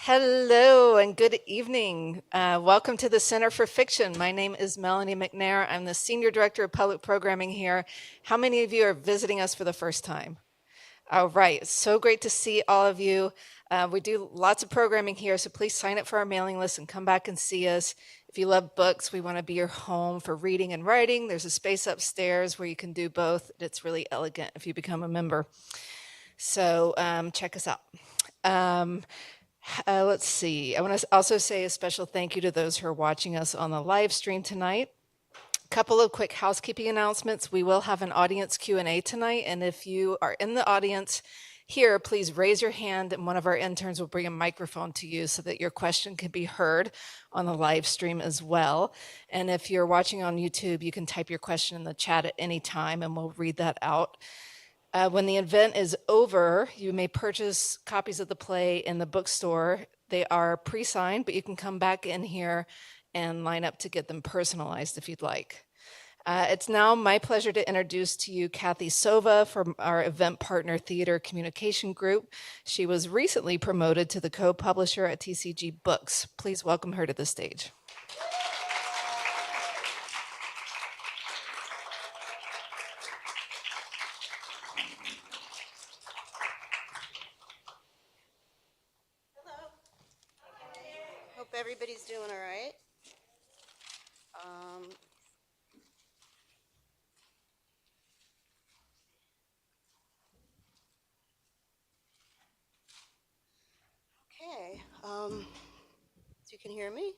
Hello and good evening. Welcome to the Center for Fiction. My name is Melanie McNair. I'm the Senior Director of Public Programming here. How many of you are visiting us for the first time? All right, it's so great to see all of you. We do lots of programming here, so please sign up for our mailing list and come back and see us. If you love books, we want to be your home for reading and writing. There's a space upstairs where you can do both. It's really elegant if you become a member. So check us out. Um, let's see. I want to also say a special thank you to those who are watching us on the live stream tonight. A couple of quick housekeeping announcements. We will have an audience Q&A tonight, and if you are in the audience here, please raise your hand and one of our interns will bring a microphone to you so that your question can be heard on the live stream as well. And if you're watching on YouTube, you can type your question in the chat at any time and we'll read that out. When the event is over, you may purchase copies of the play in the bookstore. They are pre-signed, but you can come back in here and line up to get them personalized if you'd like. It's now my pleasure to introduce to you Kathy Sova from our event partner Theater Communication Group. She was recently promoted to the co-publisher at TCG Books. Please welcome her to the stage. Hope everybody's doing all right. Okay, so you can hear me?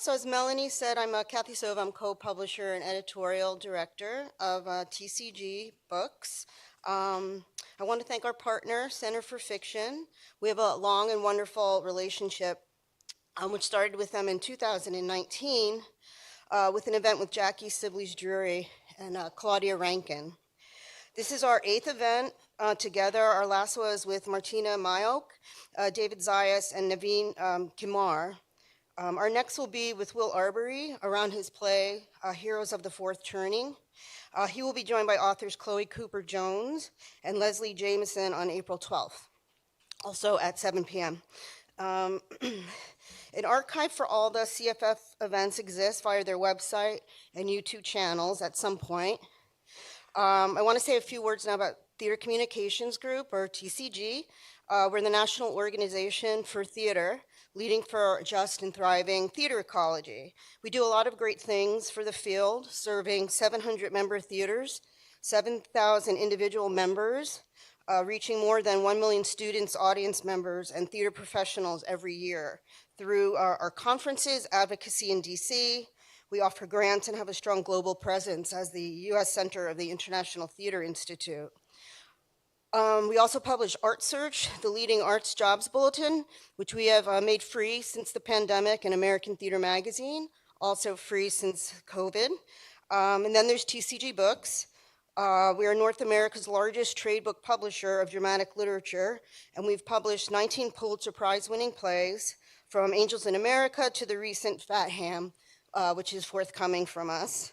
So as Melanie said, I'm Kathy Sova. I'm co-publisher and editorial director of TCG Books. I want to thank our partner, Center for Fiction. We have a long and wonderful relationship, which started with them in 2019 with an event with Jackie Sibley's Drury and Claudia Rankin. This is our 8th event together. Our last was with Martina Mayok, David Zayas, and Naveen Kimar. Our next will be with Will Arbery around his play, Heroes of the Fourth Turning. He will be joined by authors Chloe Cooper Jones and Leslie Jameson on April 12th, also at 7 p.m. An archive for all the CFF events exists via their website and YouTube channels at some point. I want to say a few words now about Theater Communications Group, or TCG. We're the national organization for theater, leading for a just and thriving theater ecology. We do a lot of great things for the field, serving 700 member theaters, 7,000 individual members, reaching more than 1 million students, audience members, and theater professionals every year through our conferences, advocacy in DC. We offer grants and have a strong global presence as the U.S. Center of the International Theater Institute. We also publish Art Search, the leading arts jobs bulletin, which we have made free since the pandemic, and American Theater Magazine, also free since COVID. And then there's TCG Books. We are North America's largest trade book publisher of dramatic literature, and we've published 19 Pulitzer Prize-winning plays, from Angels in America to the recent Fat Ham, which is forthcoming from us.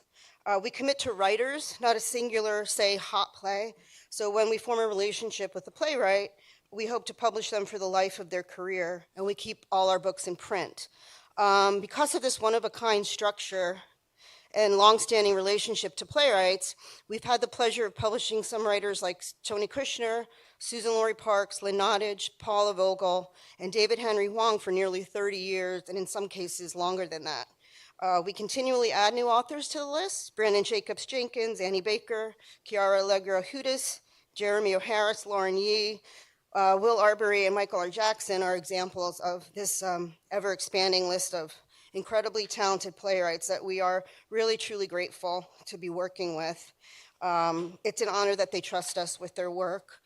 We commit to writers, not a singular, say, hot play. So when we form a relationship with a playwright, we hope to publish them for the life of their career, and we keep all our books in print. Because of this one-of-a-kind structure and longstanding relationship to playwrights, we've had the pleasure of publishing some writers like Tony Kushner, Susan Laurie Parks, Lynn Nottage, Paula Vogel, and David Henry Hwang for nearly 30 years, and in some cases longer than that. We continually add new authors to the list: Brandon Jacobs Jenkins, Annie Baker, Kiara Allegra Hudis, Jeremy O'Harris, Lauren Yee, Will Arbery, and Michael R. Jackson are examples of this ever-expanding list of incredibly talented playwrights that we are really, truly grateful to be working with. It's an honor that they trust us with their work.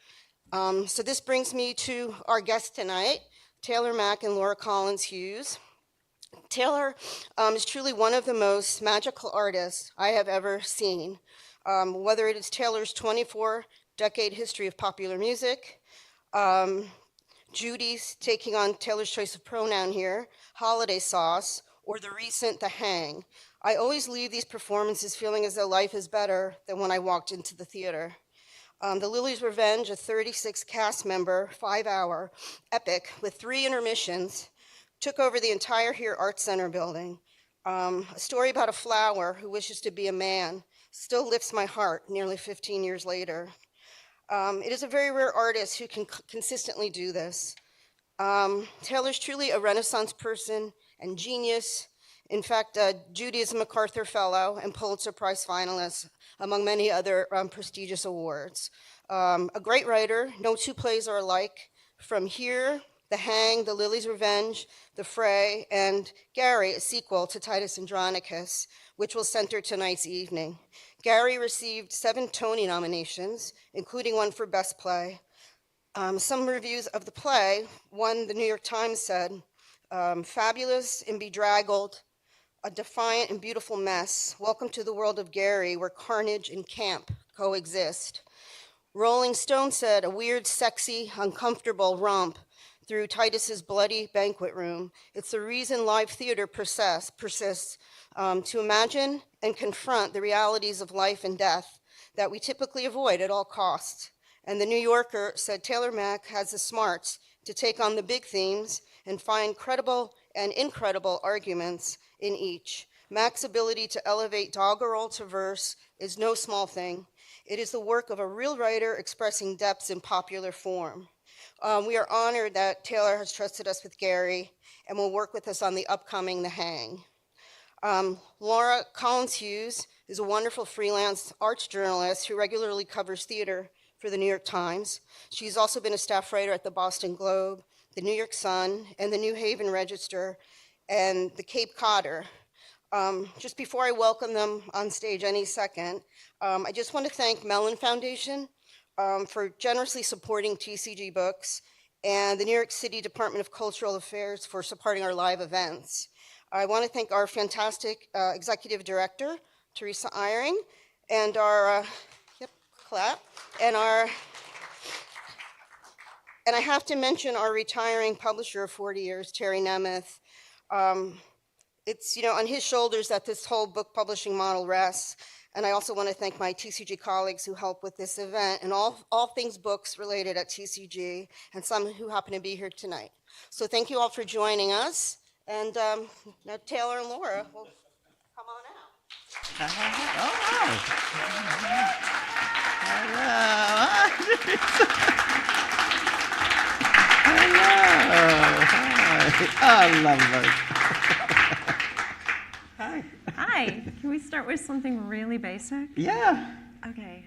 So this brings me to our guests tonight, Taylor Mack and Laura Collins Hughes. Taylor is truly one of the most magical artists I have ever seen. Whether it is Taylor's 24-decade history of popular music, Judy's taking on Taylor's choice of pronoun here, Holiday Sauce, or the recent The Hang, I always leave these performances feeling as though life is better than when I walked into the theater. The Lily's Revenge, a 36 cast member, 5-hour epic with 3 intermissions, took over the entire Here Arts Center building. A story about a flower who wishes to be a man still lifts my heart nearly 15 years later. It is a very rare artist who can consistently do this. Taylor's truly a Renaissance person and genius. In fact, Judy is a MacArthur Fellow and Pulitzer Prize finalist, among many other prestigious awards. A great writer, no 2 plays are alike. From Here, The Hang, The Lily's Revenge, The Fray, and Gary, a sequel to Titus Andronicus, which will center tonight's evening. Gary received 7 Tony nominations, including 1 for Best Play. Some reviews of the play, one the New York Times said, fabulous and bedraggled, a defiant and beautiful mess. Welcome to the world of Gary, where carnage and camp coexist. Rolling Stone said, a weird, sexy, uncomfortable romp through Titus's bloody banquet room. It's the reason live theater persists to imagine and confront the realities of life and death that we typically avoid at all costs. And the New Yorker said Taylor Mac has the smarts to take on the big themes and find credible and incredible arguments in each. Mac's ability to elevate doggerel to verse is no small thing. It is the work of a real writer expressing depths in popular form. We are honored that Taylor has trusted us with Gary and will work with us on the upcoming The Hang. Laura Collins-Hughes is a wonderful freelance arts journalist who regularly covers theater for the New York Times. She's also been a staff writer at the Boston Globe, the New York Sun, and the New Haven Register, and the Cape Codder. Just before I welcome them on stage any second, I just want to thank Mellon Foundation for generously supporting TCG Books and the New York City Department of Cultural Affairs for supporting our live events. I want to thank our fantastic executive director, Teresa Eyring, and our, clap, and I have to mention our retiring publisher of 40 years, Terry Nemeth. It's on his shoulders that this whole book publishing model rests. And I also want to thank my TCG colleagues who help with this event and all things books related at TCG, and some who happen to be here tonight. So thank you all for joining us. And now Taylor and Laura will come on out. Hello. I love those. Hi. Hi. Can we start with something really basic? Yeah. Okay.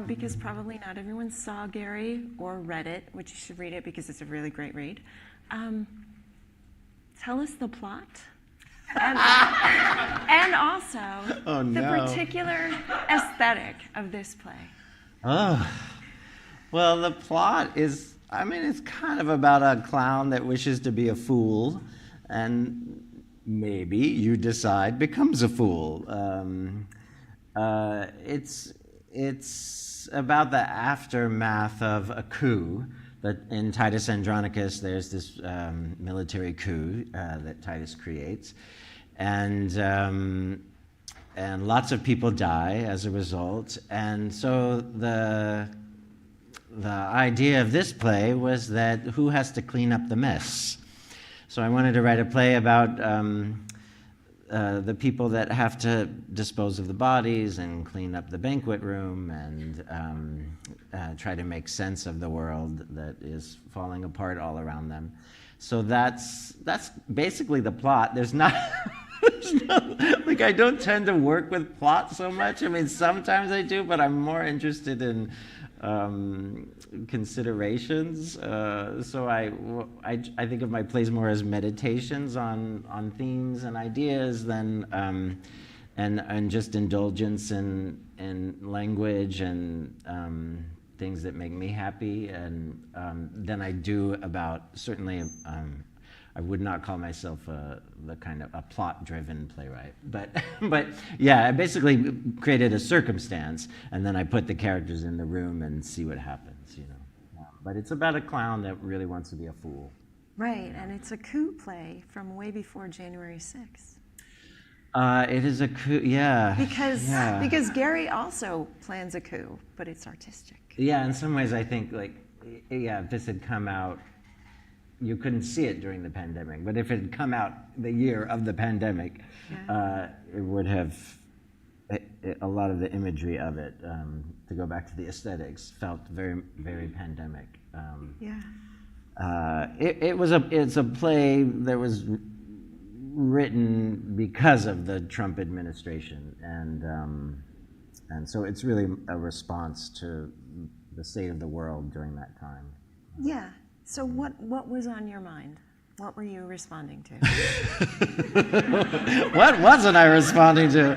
Because probably not everyone saw Gary or read it, which you should read it because it's a really great read. Tell us the plot. And also the particular aesthetic of this play. Oh. Well, the plot is, it's kind of about a clown that wishes to be a fool, and maybe you decide becomes a fool. It's about the aftermath of a coup. That in Titus Andronicus, there's this military coup that Titus creates, and lots of people die as a result. And so the idea of this play was that who has to clean up the mess? So I wanted to write a play about the people that have to dispose of the bodies and clean up the banquet room and try to make sense of the world that is falling apart all around them. So that's basically the plot. There's not like, I don't tend to work with plot so much. Sometimes I do, but I'm more interested in considerations. So I think of my plays more as meditations on themes and ideas than and just indulgence in language and things that make me happy, and than I do about certainly. I would not call myself the kind of a plot-driven playwright, but yeah, I basically created a circumstance, and then I put the characters in the room and see what happens, But it's about a clown that really wants to be a fool. Right, and it's a coup play from way before January 6th. It is a coup, yeah. Because Gary also plans a coup, but it's artistic. Yeah, in some ways I think if this had come out, you couldn't see it during the pandemic, but if it had come out the year of the pandemic, it would have, a lot of the imagery of it, to go back to the aesthetics, felt very, very pandemic. It's a play that was written because of the Trump administration, and so it's really a response to the state of the world during that time. Yeah. So what was on your mind? What were you responding to? What wasn't I responding to?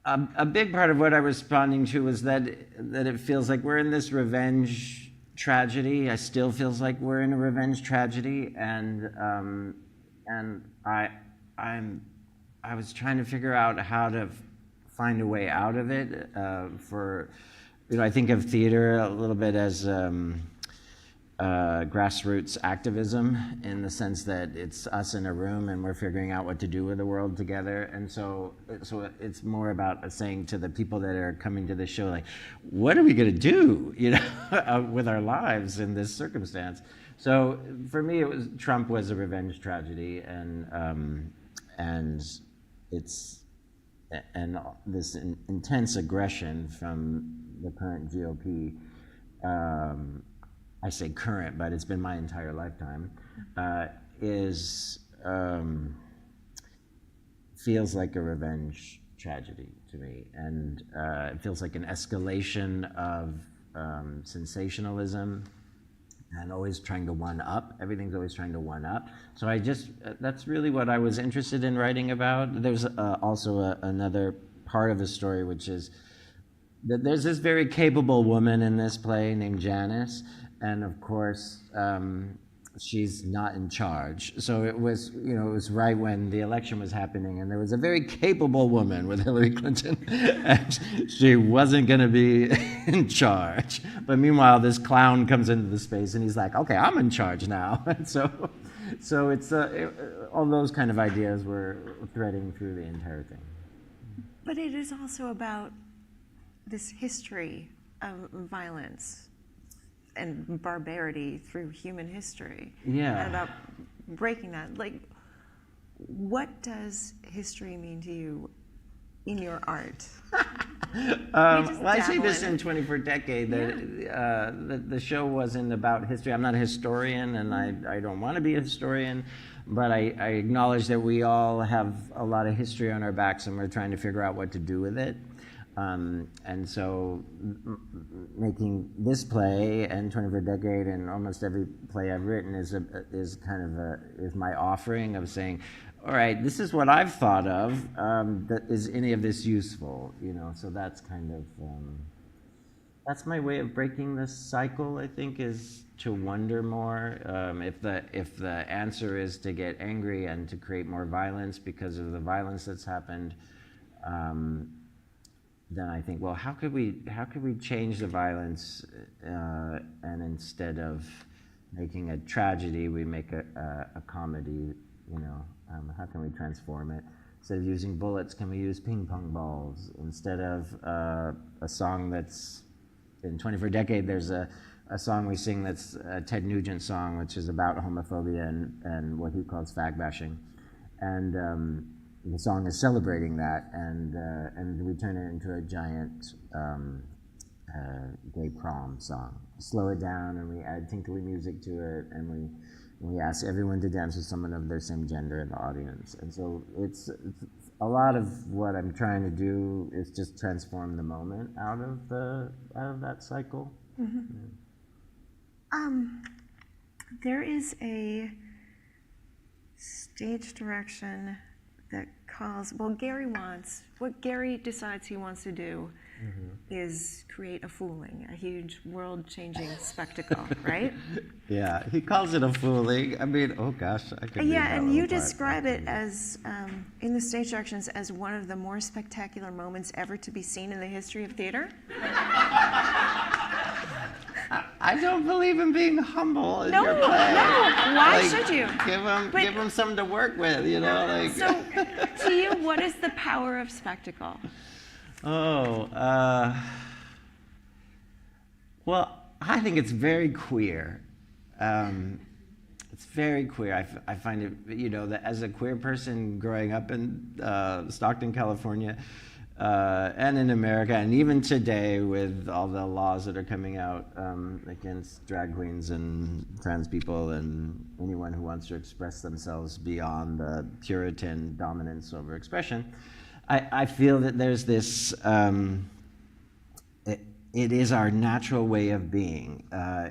A big part of what I was responding to was that it feels like we're in this revenge tragedy. I still feels like we're in a revenge tragedy, and I was trying to figure out how to find a way out of it. I think of theater a little bit as grassroots activism, in the sense that it's us in a room and we're figuring out what to do with the world together. And so it's more about saying to the people that are coming to the show, like, what are we going to do, with our lives in this circumstance? So for me, Trump was a revenge tragedy, and this intense aggression from the current GOP. I say current, but it's been my entire lifetime, feels like a revenge tragedy to me. And it feels like an escalation of sensationalism and always trying to one up. Everything's always trying to one up. So that's really what I was interested in writing about. There's also another part of the story, which is that there's this very capable woman in this play named Janice. And of course, she's not in charge. So it was right when the election was happening, and there was a very capable woman with Hillary Clinton, and she wasn't going to be in charge. But meanwhile, this clown comes into the space, and he's like, "Okay, I'm in charge now." And so it's all those kind of ideas were threading through the entire thing. But it is also about this history of violence and barbarity through human history. Yeah. And about breaking that. Like, what does history mean to you in your art? I say this in 24 Decade, that the show wasn't about history. I'm not a historian, and I don't want to be a historian, but I acknowledge that we all have a lot of history on our backs, and we're trying to figure out what to do with it. And so making this play and 24 Decade and almost every play I've written is my offering of saying, all right, this is what I've thought of. Is any of this useful? So that's kind of that's my way of breaking this cycle. I think is to wonder more. If the answer is to get angry and to create more violence because of the violence that's happened. Then I think, well, how could we change the violence, and instead of making a tragedy, we make a comedy. How can we transform it? Instead of using bullets, can we use ping pong balls? Instead of a song that's in 24 Decade, there's a song we sing that's a Ted Nugent song, which is about homophobia and what he calls fag bashing, and the song is celebrating that, and we turn it into a giant gay prom song. Slow it down, and we add tinkly music to it, and we ask everyone to dance with someone of their same gender in the audience. And so it's a lot of what I'm trying to do is just transform the moment out of that cycle. Mm-hmm. Yeah. There is a stage direction that calls, what Gary decides he wants to do is create a fooling, a huge world-changing spectacle, right? Yeah, he calls it a fooling. I mean, oh gosh, I could read that and you little part. describe it as, in the stage directions, as one of the more spectacular moments ever to be seen in the history of theater? I I don't believe in being humble in No, your no. play. Why Like, should you? Give them something to work with, you know. Like. So, to you, what is the power of spectacle? Oh, well, I think it's very queer. It's very queer. I find it, you know, that as a queer person growing up in Stockton, California, and in America, and even today with all the laws that are coming out against drag queens and trans people and anyone who wants to express themselves beyond the Puritan dominance over expression, I feel that there's this, it is our natural way of being,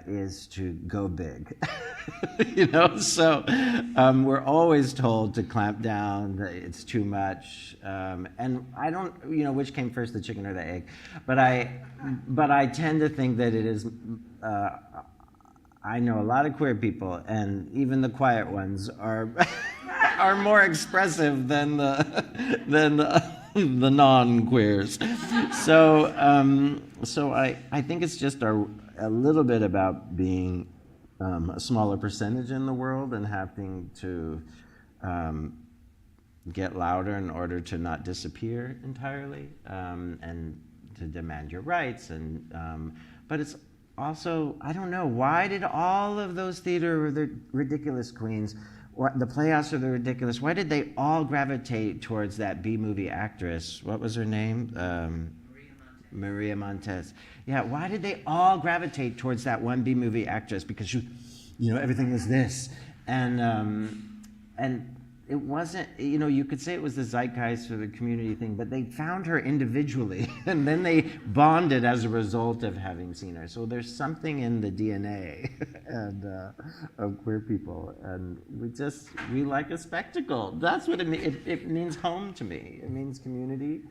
is to go big. You know, so we're always told to clamp down, that it's too much. And I don't, you know, which came first, the chicken or the egg? But I tend to think that it is, I know a lot of queer people, and even the quiet ones are are more expressive than the non-queers. So I think it's just a little bit about being a smaller percentage in the world and having to get louder in order to not disappear entirely, and to demand your rights. But it's also, I don't know, why did all of those theater the ridiculous queens, the Playhouse or the Ridiculous, why did they all gravitate towards that B-movie actress? What was her name? Maria Montez. Yeah, why did they all gravitate towards that one B-movie actress? Because you know, everything was this. And it wasn't, you know, you could say it was the zeitgeist or the community thing, but they found her individually, and then they bonded as a result of having seen her. So there's something in the DNA and of queer people, and we like a spectacle. That's what it means. Home to me. It means community.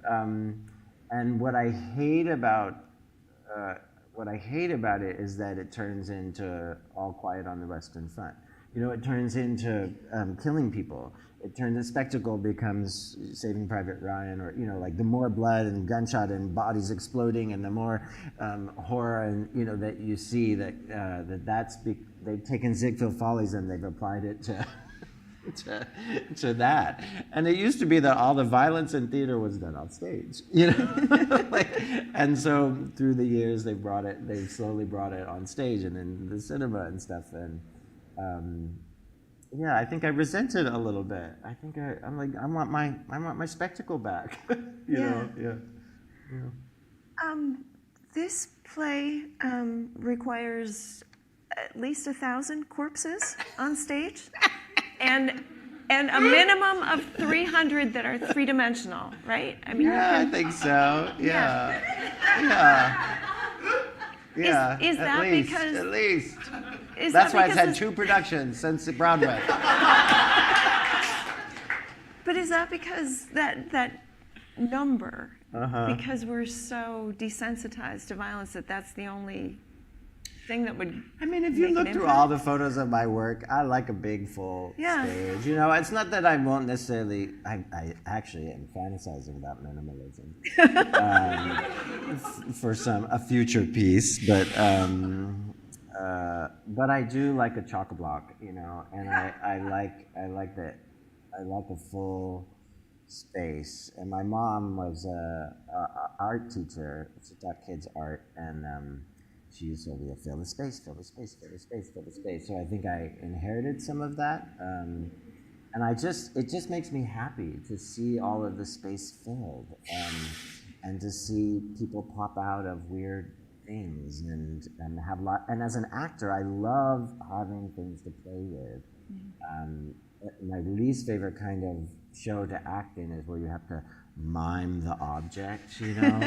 And what I hate about it is that it turns into All Quiet on the Western Front. You know, it turns into killing people. The spectacle becomes Saving Private Ryan, or, you know, like the more blood and gunshot and bodies exploding, and the more horror, and, you know, that you see they've taken Ziegfeld Follies and they've applied it to that. And it used to be that all the violence in theater was done on stage, you know. And so through the years they've slowly brought it on stage and in the cinema and stuff. And yeah, I think I resent it a little bit. I think I'm like, I want my spectacle back. you know, yeah. This play requires at least 1,000 corpses on stage, and a minimum of 300 that are three-dimensional, right? I mean, Yeah, I think so. Yeah. Yeah. Yeah. Is that because? At least. Is That's that why it's because had 2 productions since Broadway. But is that because that number? Uh-huh. Because we're so desensitized to violence that's the only thing that would. I mean, if you make an look through impact? all the photos of my work, I like a big, full stage. You know, it's not that I won't necessarily. I actually am fantasizing about minimalism for a future piece, but I do like a chock-a-block, you know, and I like a full space. And my mom was a art teacher. She taught kids art, and she used to be fill the space, fill the space, fill the space, fill the space. So I think I inherited some of that, and it just makes me happy to see all of the space filled, and to see people pop out of weird things and have and as an actor, I love having things to play with. My least favorite kind of show to act in is where you have to mime the object, you know.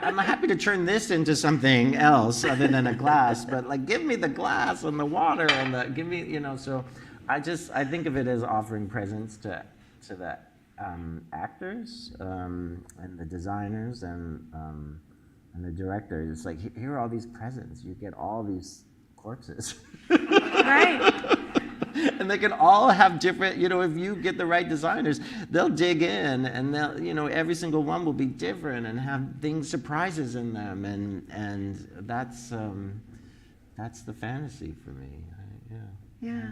I'm happy to turn this into something else other than a glass, but like, give me the glass and the water and give me, you know. So I think of it as offering presents to the actors and the designers and the directors. It's like, here are all these presents. You get all these corpses. Right. And they can all have different, if you get the right designers, they'll dig in, and they'll, every single one will be different and have surprises in them, and that's the fantasy for me. Yeah.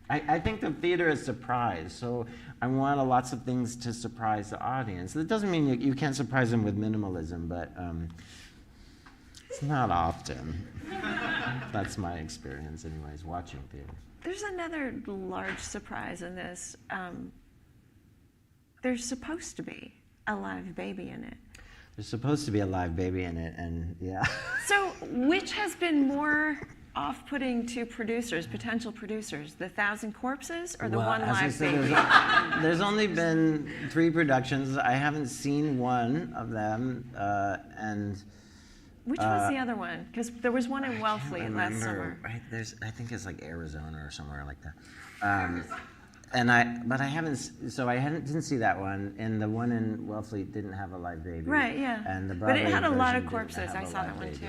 I think the theater is surprise, so I want lots of things to surprise the audience. That doesn't mean you can't surprise them with minimalism, but it's not often. That's my experience, anyways, watching theater. There's another large surprise in this. There's supposed to be a live baby in it. There's supposed to be a live baby in it, and yeah. So, which has been more off-putting to potential producers, the 1,000 Corpses or the Well, one as I live said, baby? there's only been 3 productions. I haven't seen one of them, and Which was the other one? Because there was one in I Wellfleet can't last remember. summer. I think it's like Arizona or somewhere like that. But I didn't see that one, and the one in Wellfleet didn't have a live baby. Right, yeah. And the But it Broadway had a lot version of didn't corpses. have I a saw live that one baby. too.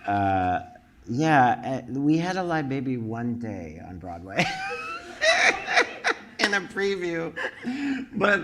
Yeah. Yeah, we had a live baby one day on Broadway in a preview, but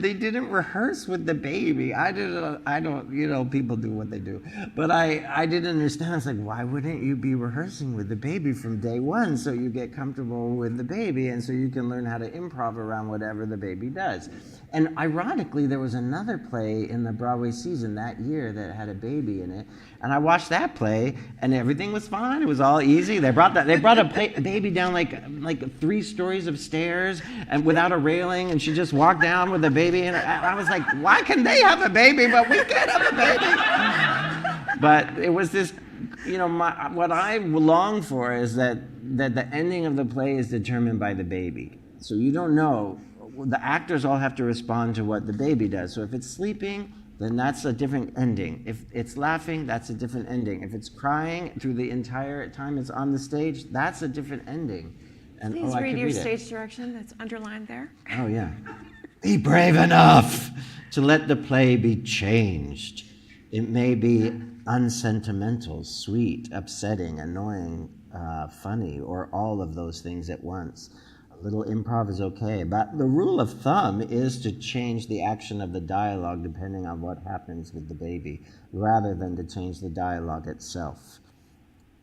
they didn't rehearse with the baby. I don't, people do what they do, but I didn't understand. I was like, why wouldn't you be rehearsing with the baby from day one so you get comfortable with the baby and so you can learn how to improv around whatever the baby does? And ironically, there was another play in the Broadway season that year that had a baby in it, and I watched that play, and everything was fine. It was all easy. They brought a baby down like 3 stories of stairs and without a railing, and she just walked down with the baby. And I was like, why can they have a baby but we can't have a baby? But it was this, what I long for is that the ending of the play is determined by the baby. So you don't know. The actors all have to respond to what the baby does. So if it's sleeping, then that's a different ending. If it's laughing, that's a different ending. If it's crying through the entire time it's on the stage, that's a different ending. And Please I read could your read it. stage direction that's underlined there. Oh, yeah. Be brave enough to let the play be changed. It may be unsentimental, sweet, upsetting, annoying, funny, or all of those things at once. A little improv is okay, but the rule of thumb is to change the action of the dialogue depending on what happens with the baby, rather than to change the dialogue itself.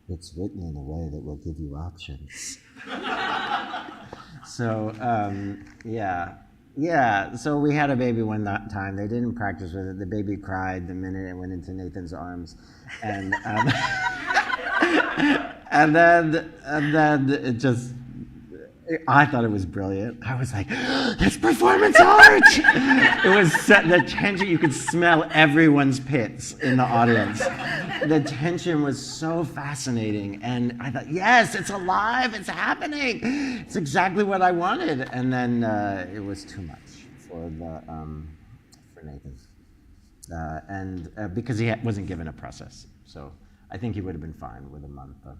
It's written in a way that will give you options. So, so we had a baby one time. They didn't practice with it. The baby cried the minute it went into Nathan's arms. And and then it just, I thought it was brilliant. I was like, that's performance art! It was the tension, you could smell everyone's pits in the audience. The tension was so fascinating, and I thought, yes, it's alive, it's happening. It's exactly what I wanted. And then it was too much for Nathan. Because he wasn't given a process. So I think he would have been fine with a month of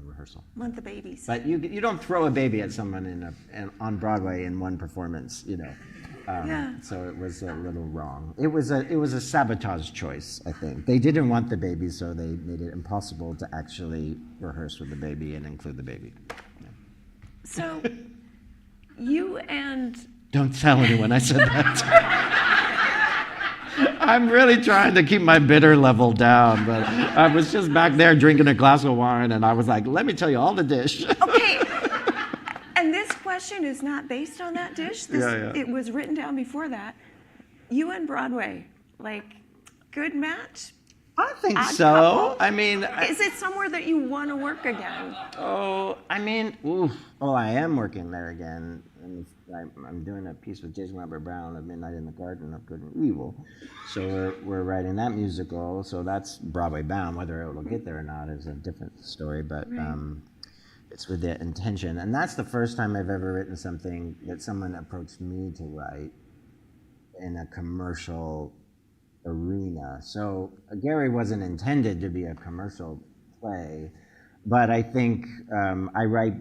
rehearsal. Month of babies. But you don't throw a baby at someone on Broadway in one performance, Yeah. So it was a little wrong. It was a sabotage choice, I think. They didn't want the baby, so they made it impossible to actually rehearse with the baby and include the baby. Yeah. So, you and Don't tell anyone I said that. I'm really trying to keep my bitter level down, but I was just back there drinking a glass of wine, and I was like, let me tell you all the dish. okay, and this question is not based on that dish. Yeah. It was written down before that. You and Broadway, good match. I think Odd so. couple? I mean, Is it somewhere that you want to work again? I am working there again. And I'm doing a piece with Jason Robert Brown of Midnight in the Garden of Good and Evil. So we're writing that musical. So that's Broadway bound. Whether it will get there or not is a different story. But it's with the intention. And that's the first time I've ever written something that someone approached me to write in a commercial arena. So Gary wasn't intended to be a commercial play, but I think I write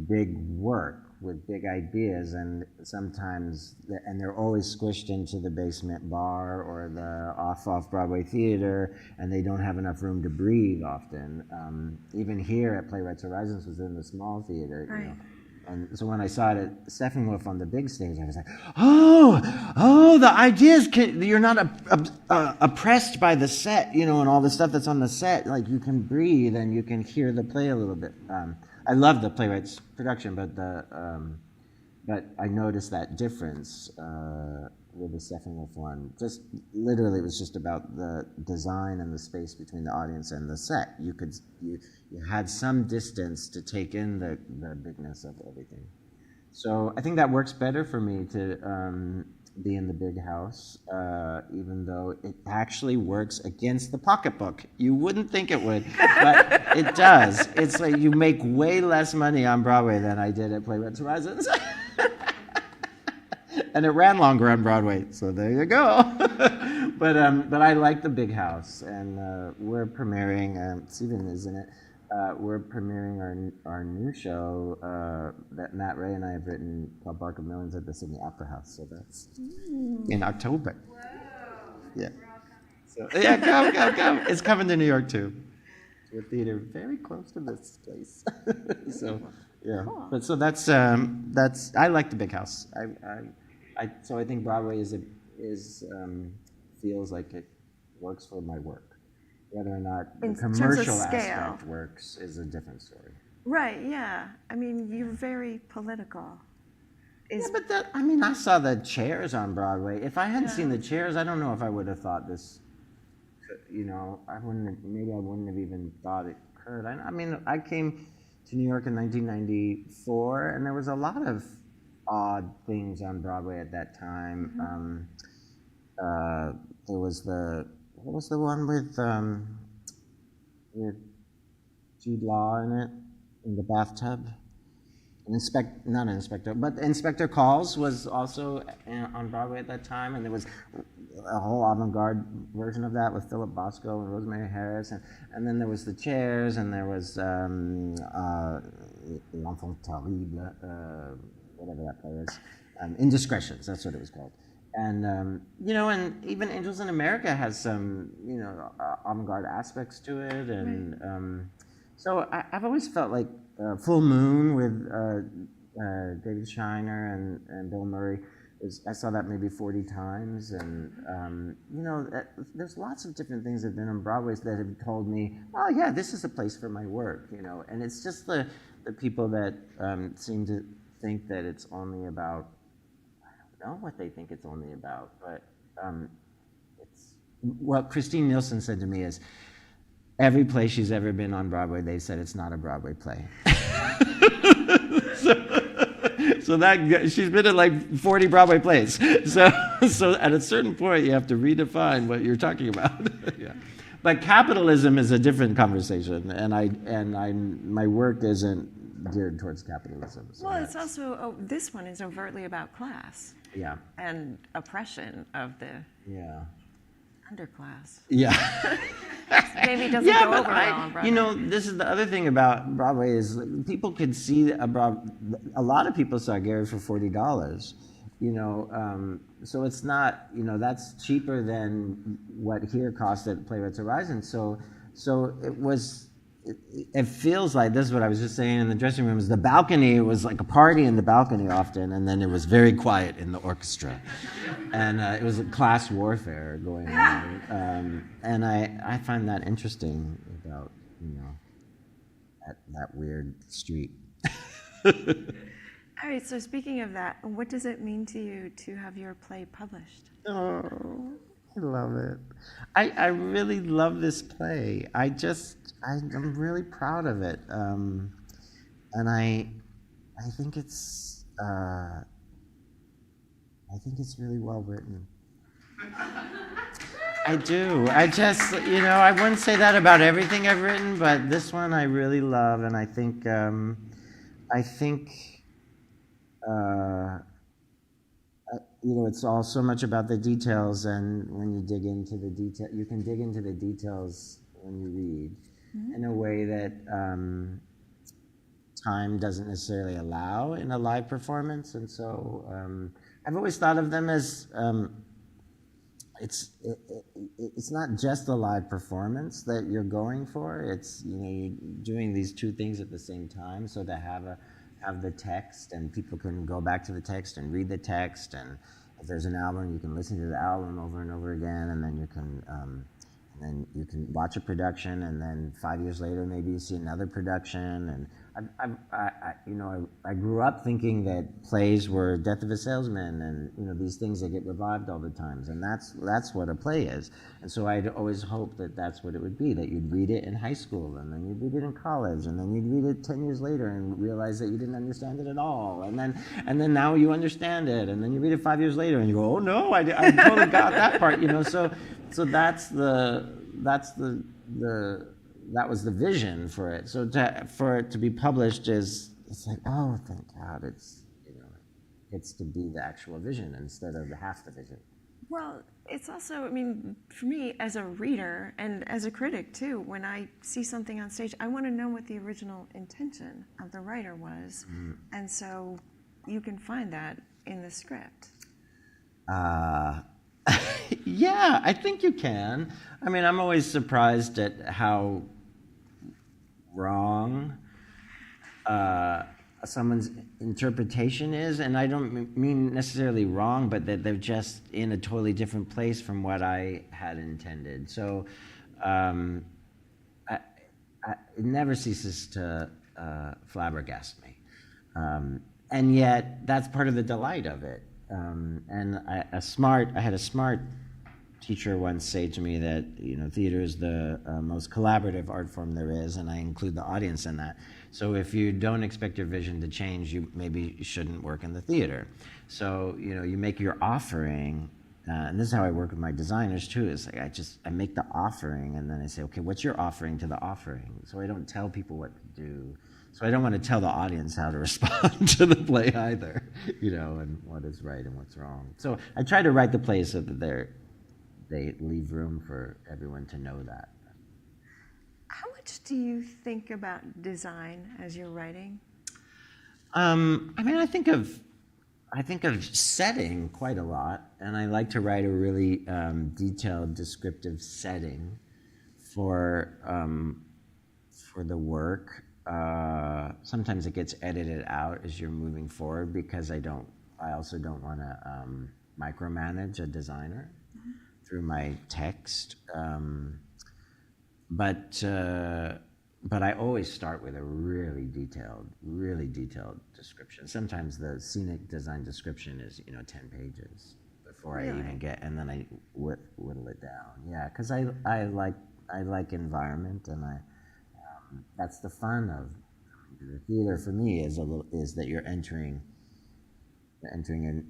big work with big ideas, and sometimes, and they're always squished into the basement bar or the off-Broadway theater, and they don't have enough room to breathe often. Even here at Playwrights Horizons was in the small theater, you know. And so when I saw it at Steppenwolf on the big stage, I was like, oh, the ideas, you're not oppressed by the set, you know, and all the stuff that's on the set. Like, you can breathe and you can hear the play a little bit. I love the Playwrights production, but I noticed that difference with the Steppenwolf one. Just literally, it was just about the design and the space between the audience and the set. You had some distance to take in the bigness of everything. So I think that works better for me to be in the big house, even though it actually works against the pocketbook. You wouldn't think it would, but it does. It's like you make way less money on Broadway than I did at Playwrights Horizons. And it ran longer on Broadway, so there you go. But I like the big house, and we're premiering, Stephen is in it, we're premiering our new show that Matt Ray and I have written called Bark of Millions at the Sydney Opera House, so that's in October. Whoa. Yeah. So, yeah, come. It's coming to New York too. To a theater very close to this place. So, yeah. Cool. But so that's I like the big house. So I think Broadway feels like it works for my work. Whether or not the commercial aspect works is a different story. Right, yeah. I mean, you're very political. Yeah, but I saw the Chairs on Broadway. If I hadn't seen the Chairs, I don't know if I would have thought this, you know, maybe I wouldn't have even thought it occurred. I came to New York in 1994, and there was a lot of odd things on Broadway at that time. There was what was the one with Jude Law in it, in the bathtub? Not Inspector, but Inspector Calls was also on Broadway at that time, and there was a whole avant-garde version of that with Philip Bosco and Rosemary Harris, and then there was the Chairs, and there was L'Enfant Terrible, whatever that play is, Indiscretions, that's what it was called. And, you know, and even Angels in America has some, you know, avant-garde aspects to it. And so I've always felt like Full Moon with David Shiner and Bill Murray, I saw that maybe 40 times. And, you know, there's lots of different things that have been on Broadway that have told me, oh, yeah, this is a place for my work, you know. And it's just the people that seem to think that it's only about, know what they think it's only about, but it's what Christine Nielsen said to me is every play she's ever been on Broadway, they said it's not a Broadway play. so that she's been in like 40 Broadway plays. So at a certain point, you have to redefine what you're talking about. Yeah. But capitalism is a different conversation, and my work isn't geared towards capitalism. So well, it's also this one is overtly about class. Yeah. And oppression of the underclass. Yeah. Maybe it doesn't go over well on Broadway. You know, this is the other thing about Broadway is people could see a lot of people saw Gary for $40. You know, so it's not, you know, that's cheaper than what here cost at Playwrights Horizons. So it was. It feels like, this is what I was just saying in the dressing room, is the balcony, it was like a party in the balcony often, and then it was very quiet in the orchestra. And it was a class warfare going on. And I find that interesting about, you know, that weird street. All right, so speaking of that, what does it mean to you to have your play published? Oh, I love it. I really love this play. I'm really proud of it, and I think it's really well written. I do. I just, you know, I wouldn't say that about everything I've written, but this one I really love, and I think you know, it's all so much about the details, and when you dig into the detail, you can dig into the details when you read in a way that time doesn't necessarily allow in a live performance, and so I've always thought of them as it's not just a live performance that you're going for. It's, you know, you're doing these two things at the same time. So to have the text, and people can go back to the text and read the text, and if there's an album, you can listen to the album over and over again, and then you can watch a production, and then 5 years later maybe you see another production. And I grew up thinking that plays were Death of a Salesman, and, you know, these things that get revived all the times, and that's what a play is. And so I'd always hoped that that's what it would be, that you'd read it in high school, and then you'd read it in college, and then you'd read it 10 years later and realize that you didn't understand it at all, and then now you understand it, and then you read it 5 years later and you go, oh no, I totally got that part, you know. So that was the vision for it. So for it to be published it's like, oh, thank God, it's to be the actual vision instead of half the vision. Well, it's also, I mean, for me as a reader and as a critic too, when I see something on stage, I want to know what the original intention of the writer was. And so you can find that in the script. Yeah, I think you can. I mean, I'm always surprised at how wrong someone's interpretation is, and I don't mean necessarily wrong, but that they're just in a totally different place from what I had intended. So it never ceases to flabbergast me. And yet, that's part of the delight of it. And I had a smart teacher once say to me that, you know, theater is the most collaborative art form there is, and I include the audience in that. So if you don't expect your vision to change, you maybe shouldn't work in the theater. So, you know, you make your offering, and this is how I work with my designers too, is like I make the offering, and then I say, okay, what's your offering to the offering? So I don't tell people what to do. So I don't want to tell the audience how to respond to the play either, you know, and what is right and what's wrong. So I try to write the plays so that they leave room for everyone to know that. How much do you think about design as you're writing? I mean, I think of setting quite a lot, and I like to write a really detailed, descriptive setting for the work. Sometimes it gets edited out as you're moving forward because I also don't want to micromanage a designer through my text. But I always start with a really detailed description. Sometimes the scenic design description is, you know, 10 pages before I even get, and then I whittle it down. Yeah, because I like environment, and that's the fun of the theater for me is that you're entering an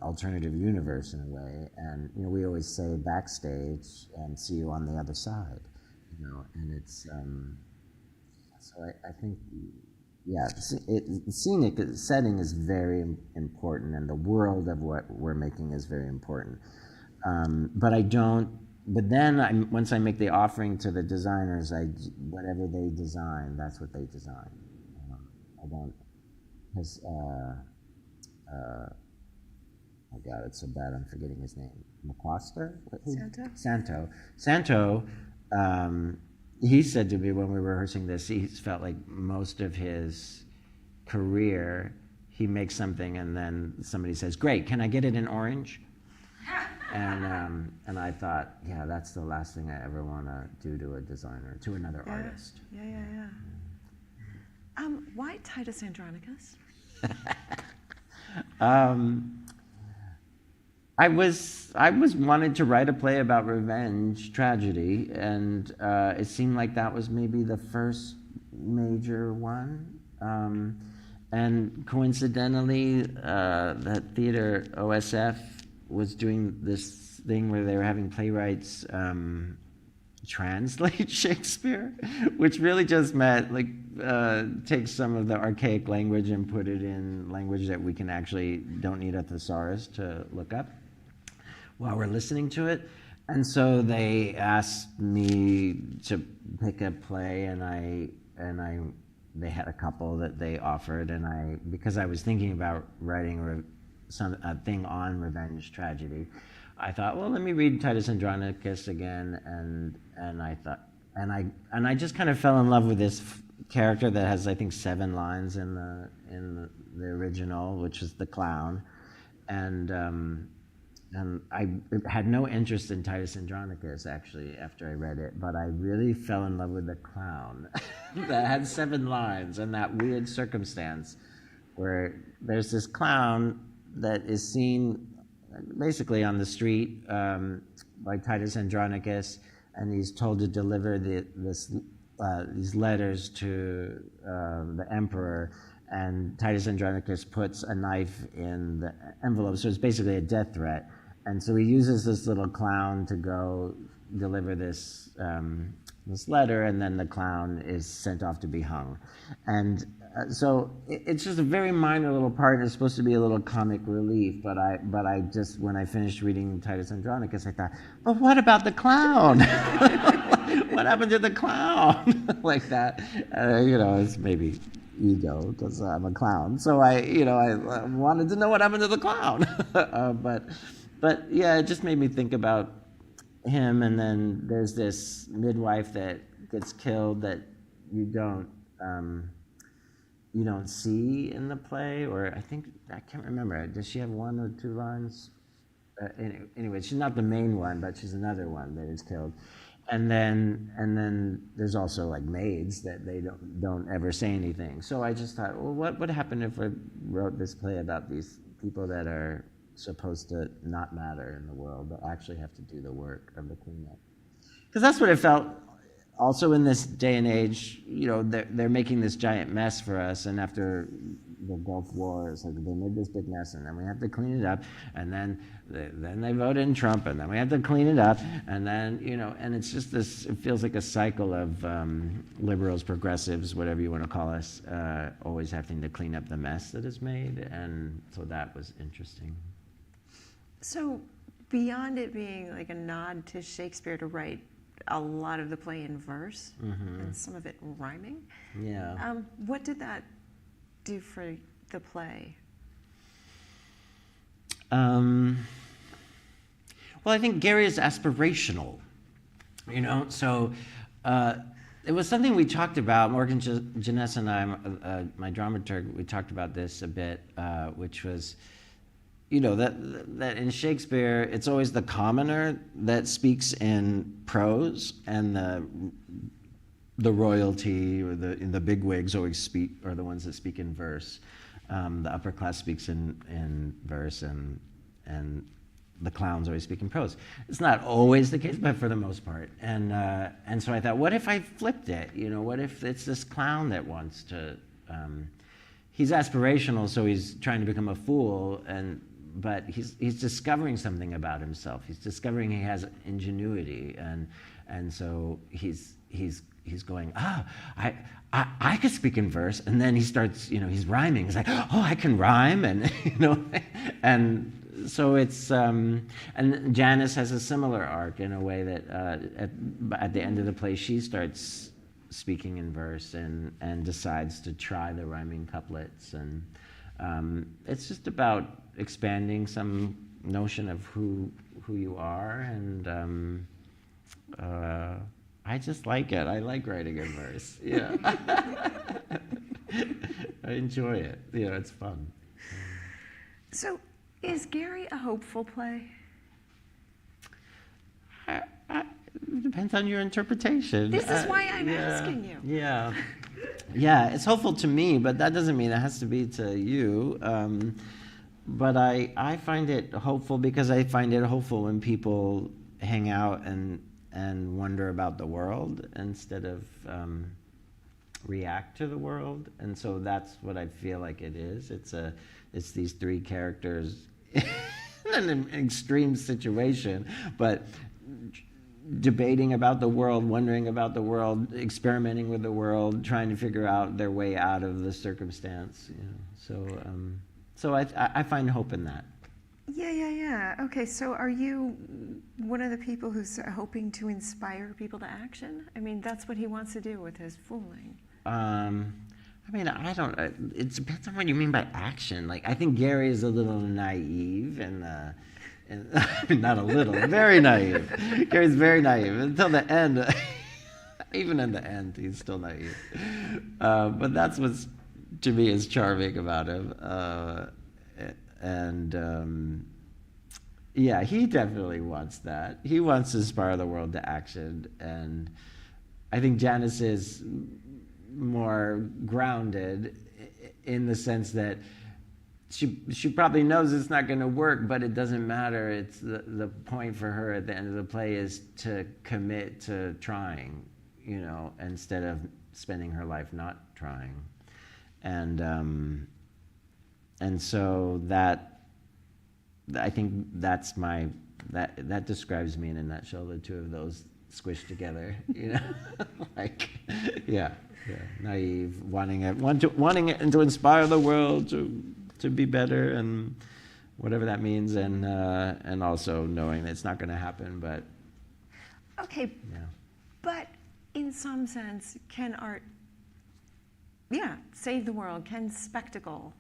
alternative universe in a way, and, you know, we always say backstage and see you on the other side, you know, and it's so I think, yeah, the scenic setting is very important, and the world of what we're making is very important. But then once I make the offering to the designers, whatever they design, that's what they design. I don't, because, oh God, it's so bad, I'm forgetting his name. McCloster? Santo, he said to me when we were rehearsing this, he felt like most of his career, he makes something and then somebody says, great, can I get it in orange? And I thought, yeah, that's the last thing I ever want to do to a designer, to another artist. Yeah. Why Titus Andronicus? I was wanted to write a play about revenge, tragedy, and it seemed like that was maybe the first major one. And coincidentally, the theater OSF was doing this thing where they were having playwrights translate Shakespeare, which really just meant like take some of the archaic language and put it in language that we can actually don't need a thesaurus to look up while we're listening to it. And so they asked me to pick a play, and I they had a couple that they offered, and because I was thinking about writing a thing on revenge tragedy, I thought, well, let me read Titus Andronicus again, and I just kind of fell in love with this character that has, I think, 7 lines in the original, which is the clown, and I had no interest in Titus Andronicus, actually, after I read it, but I really fell in love with the clown that had 7 lines, and that weird circumstance where there's this clown that is seen basically on the street by Titus Andronicus, and he's told to deliver these letters to the emperor, and Titus Andronicus puts a knife in the envelope, so it's basically a death threat. And so he uses this little clown to go deliver this letter, and then the clown is sent off to be hung. And so it's just a very minor little part, and it's supposed to be a little comic relief, but I just, when I finished reading Titus Andronicus, I thought, but what about the clown? What happened to the clown? Like that. It's maybe ego, because I'm a clown. So I wanted to know what happened to the clown. But yeah, it just made me think about him, and then there's this midwife that gets killed that you don't see in the play, or I can't remember. Does she have 1 or 2 lines? Anyway, she's not the main one, but she's another one that is killed. And then there's also like maids that they don't ever say anything. So I just thought, well, what would happen if I wrote this play about these people that are supposed to not matter in the world, but actually have to do the work of the cleanup? Because that's what it felt. Also, in this day and age, they're making this giant mess for us, and after the Gulf War, it's like they made this big mess, and then we have to clean it up, and then they voted in Trump, and then we have to clean it up, and then and it's just this. It feels like a cycle of liberals, progressives, whatever you want to call us, always having to clean up the mess that is made, and so that was interesting. So beyond it being like a nod to Shakespeare to write a lot of the play in verse, and some of it rhyming. Yeah. What did that do for the play? Well, I think Gary is aspirational, so it was something we talked about, Morgan Janess and I, my dramaturg, we talked about this a bit, which was, that in Shakespeare, it's always the commoner that speaks in prose, and the royalty or the bigwigs always are the ones that speak in verse. The upper class speaks in verse, and the clowns always speak in prose. It's not always the case, but for the most part. And so I thought, what if I flipped it? What if it's this clown that wants to? He's aspirational, so he's trying to become a fool, but he's discovering something about himself. He's discovering he has ingenuity, and so he's going, I could speak in verse, and then he starts, he's rhyming. He's like, oh, I can rhyme, and and so it's and Janice has a similar arc in a way that at the end of the play she starts speaking in verse and decides to try the rhyming couplets, and it's just about expanding some notion of who you are, and I just like it. I like writing in verse. Yeah. I enjoy it. It's fun. So, is Gary a hopeful play? It depends on your interpretation. This is why I'm asking you. Yeah. Yeah, it's hopeful to me, but that doesn't mean it has to be to you. But I find it hopeful because I find it hopeful when people hang out and wonder about the world instead of react to the world. And so that's what I feel like it is. It's these 3 characters in an extreme situation, but debating about the world, wondering about the world, experimenting with the world, trying to figure out their way out of the circumstance. So I find hope in that. Yeah. Okay, so are you one of the people who's hoping to inspire people to action? I mean, that's what he wants to do with his fooling. I mean, I don't. It depends on what you mean by action. Like, I think Gary is a little naive, and I mean, not a little, very naive. Gary's very naive until the end. Even in the end, he's still naive. But that's what's, to me, is charming about him. Yeah, he definitely wants that. He wants to inspire the world to action, and I think Janice is more grounded in the sense that she probably knows it's not going to work, but it doesn't matter. It's the point for her at the end of the play is to commit to trying, instead of spending her life not trying. And so that, I think that's that describes me in a nutshell, the two of those squished together, like, yeah, naive, wanting it and to inspire the world to be better, and whatever that means, and also knowing that it's not going to happen, but Okay, yeah. but in some sense, can art, save the world? Can spectacle,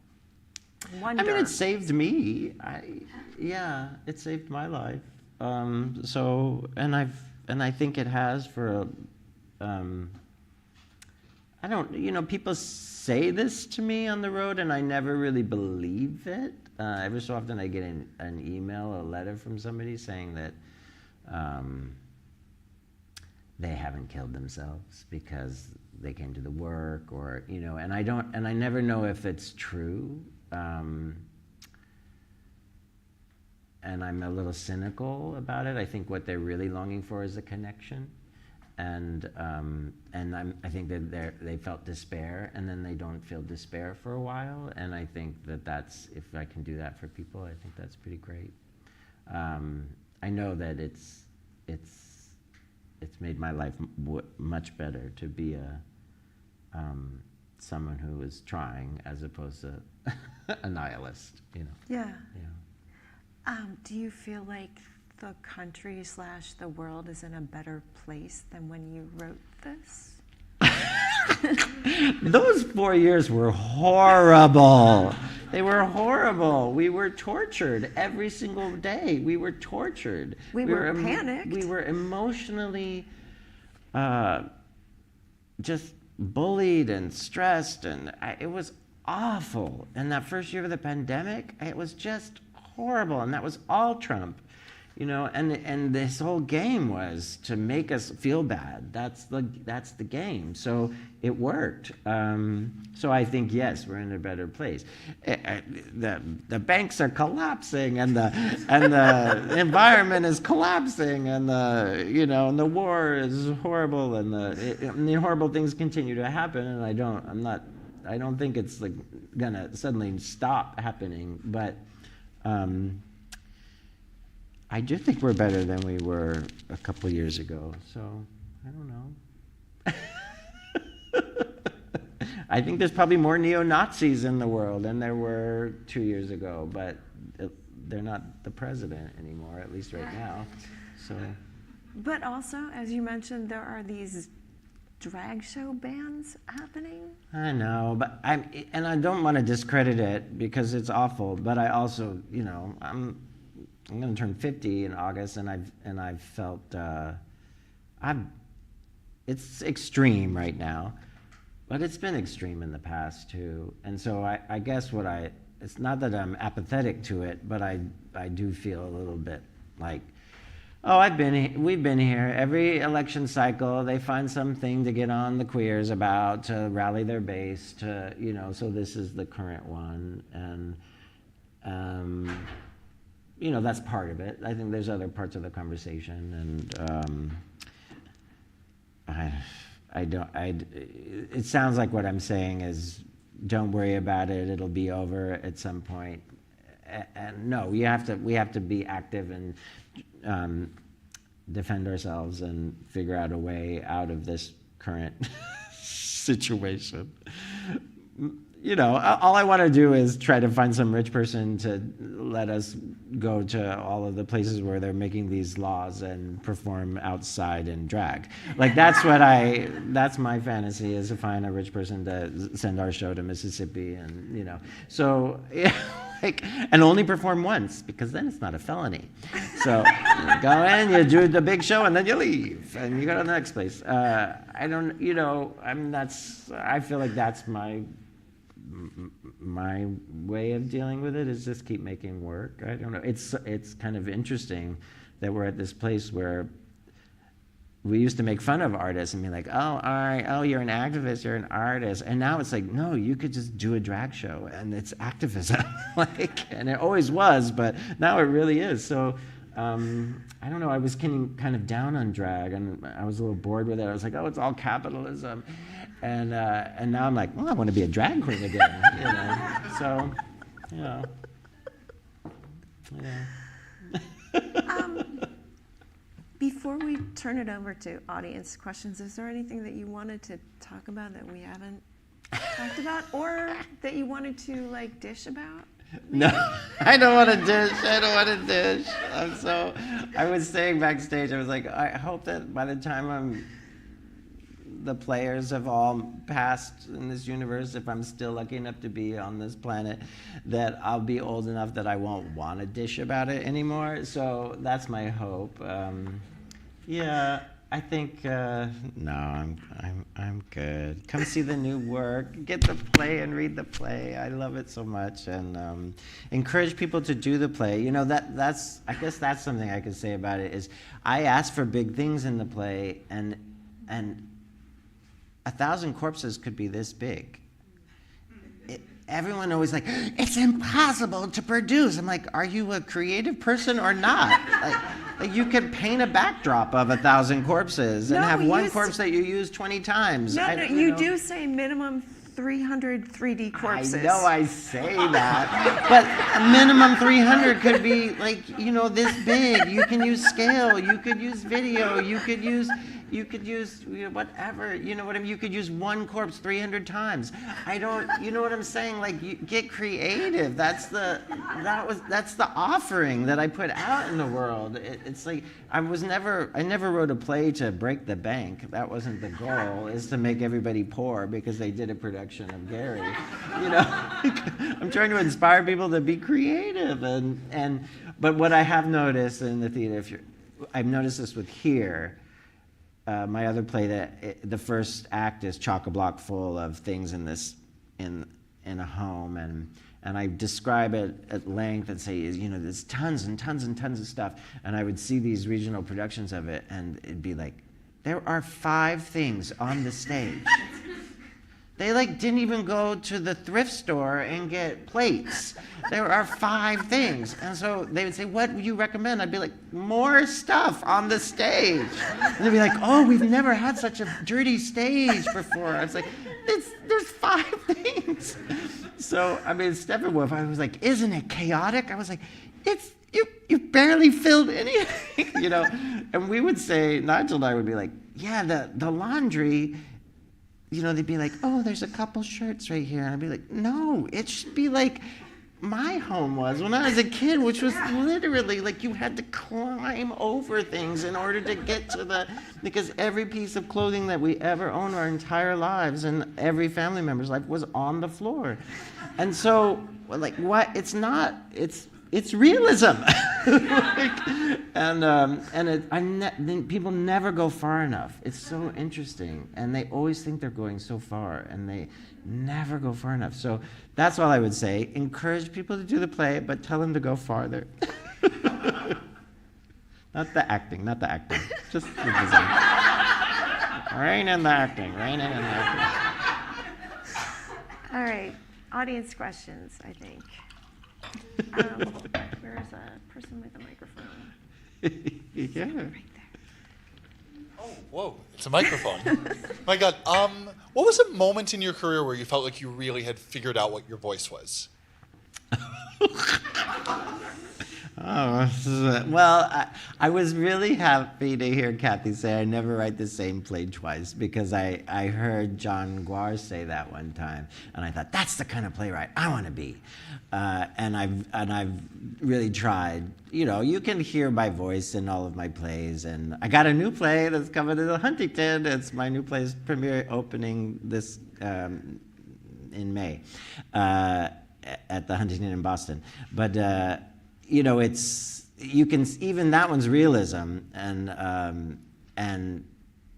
wonder? I mean, it saved me. It saved my life. And I think it has for. I don't. People say this to me on the road, and I never really believe it. Every so often, I get an email, a letter from somebody saying that they haven't killed themselves because they came to the work, or and I never know if it's true. And I'm a little cynical about it. I think what they're really longing for is a connection, and I think that they felt despair, and then they don't feel despair for a while. And I think that's, if I can do that for people, I think that's pretty great. I know that it's made my life much better to be someone who is trying as opposed to a nihilist. Yeah. Yeah. Do you feel like the country / the world is in a better place than when you wrote this? Those 4 years were horrible. They were horrible. We were tortured every single day. We were tortured. We were panicked. We were emotionally just bullied and stressed, and it was awful. And that first year of the pandemic, it was just horrible, and that was all Trump, and this whole game was to make us feel bad. That's the game. So it worked. So I think, yes, we're in a better place. The banks are collapsing, and the environment is collapsing, and the war is horrible, and the horrible things continue to happen. And I don't think it's like gonna suddenly stop happening, but. I do think we're better than we were a couple years ago, so I don't know. I think there's probably more neo-Nazis in the world than there were 2 years ago, but they're not the president anymore, at least right now. So. But also, as you mentioned, there are these drag show bans happening. I know, but I don't want to discredit it because it's awful. But I also, I'm going to turn 50 in August, and I've felt it's extreme right now, but it's been extreme in the past too. And so I guess it's not that I'm apathetic to it, but I do feel a little bit like, oh, we've been here. Every election cycle, they find something to get on the queers about, to rally their base, so this is the current one. And, that's part of it. I think there's other parts of the conversation. And it sounds like what I'm saying is, don't worry about it. It'll be over at some point. And no, we have to be active and defend ourselves and figure out a way out of this current situation. all I want to do is try to find some rich person to let us go to all of the places where they're making these laws and perform outside in drag. Like that's my fantasy, is to find a rich person to send our show to Mississippi, and so and only perform once, because then it's not a felony. So you go in, you do the big show, and then you leave and you go to the next place. I feel like that's my way of dealing with it, is just keep making work. I don't know. It's kind of interesting that we're at this place where we used to make fun of artists and be like, oh, all right, oh, you're an activist, you're an artist. And now it's like, no, you could just do a drag show and it's activism. And it always was, but now it really is. So I don't know, I was kind of down on drag, and I was a little bored with it. I was like, oh, it's all capitalism. And now I'm like, well, I want to be a drag queen again, So, Before we turn it over to audience questions, is there anything that you wanted to talk about that we haven't talked about, or that you wanted to dish about? No, I don't want to dish. I was saying backstage, I was like, I hope that by the time the players have all passed in this universe, if I'm still lucky enough to be on this planet, that I'll be old enough that I won't want to dish about it anymore. So that's my hope. I think no, I'm good. Come see the new work. Get the play and read the play. I love it so much, and encourage people to do the play. That's I guess that's something I could say about it, is I asked for big things in the play, and 1,000 corpses could be this big. Everyone always like, it's impossible to produce. I'm like, are you a creative person or not? Like you could paint a backdrop of 1,000 corpses and have one corpse that you use 20 times. No, you do say minimum 300 3D corpses. I know I say that, but a minimum 300 could be this big. You can use scale, you could use video, you could use whatever, you know what I mean? You could use one corpse 300 times. You know what I'm saying? You get creative. That's the offering that I put out in the world. It's like, I never wrote a play to break the bank. That wasn't the goal, is to make everybody poor because they did a production of Gary. I'm trying to inspire people to be creative. But what I have noticed in the theater, I've noticed this with Here, my other play, the first act is chock-a-block full of things in a home, and I describe it at length and say, there's tons and tons and tons of stuff, and I would see these regional productions of it, and it'd be like, there are 5 things on the stage. They didn't even go to the thrift store and get plates. There are 5 things. And so they would say, what would you recommend? I'd be like, more stuff on the stage. And they'd be like, oh, we've never had such a dirty stage before. I was like, there's 5 things. So, Steppenwolf, I was like, isn't it chaotic? I was like, you barely filled anything, And we would say, Nigel and I would be like, yeah, the laundry, they'd be like, oh, there's a couple shirts right here. And I'd be like, no, it should be like my home was when I was a kid, which was literally you had to climb over things in order to get to because every piece of clothing that we ever owned our entire lives and every family member's life was on the floor. And so, what? It's realism. People never go far enough. It's so interesting, and they always think they're going so far, and they never go far enough. So that's all I would say. Encourage people to do the play, but tell them to go farther. Not the acting. Just the design. Rein in the acting. All right, audience questions, I think. Where's a person with a microphone? Yeah. Right there. Oh, whoa, it's a microphone. My God, what was a moment in your career where you felt like you really had figured out what your voice was? Oh, well, I was really happy to hear Kathy say I never write the same play twice, because I heard John Guar say that one time, and I thought, that's the kind of playwright I want to be. And I've really tried. You know, you can hear my voice in all of my plays, and I got a new play that's coming to the Huntington. It's my new play's premiere opening this in May at the Huntington in Boston. But you know, you can, even that one's realism, and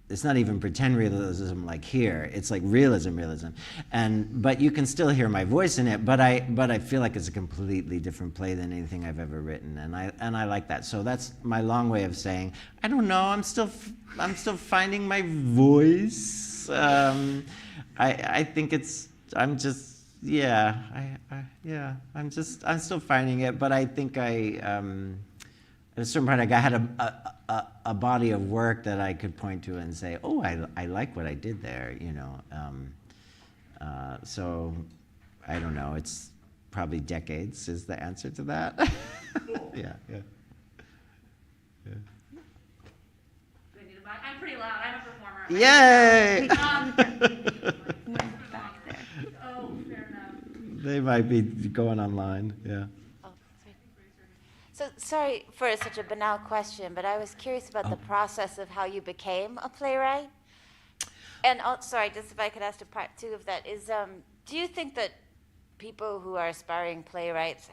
it's not even pretend realism like here. It's like realism, but you can still hear my voice in it. But I feel like it's a completely different play than anything I've ever written, and I like that. So that's my long way of saying, I don't know. I'm still finding my voice. I think I'm still finding it, but I think at a certain point I had a body of work that I could point to and say, oh, I like what I did there, you know. So I don't know, it's probably decades is the answer to that. Yeah. I'm pretty loud. I'm a performer. Yay! Back there. Oh, fair enough. They might be going online, yeah. Oh, sorry. So sorry for such a banal question, but I was curious about the process of how you became a playwright. And sorry, just if I could ask a part two of that is, do you think that people who are aspiring playwrights,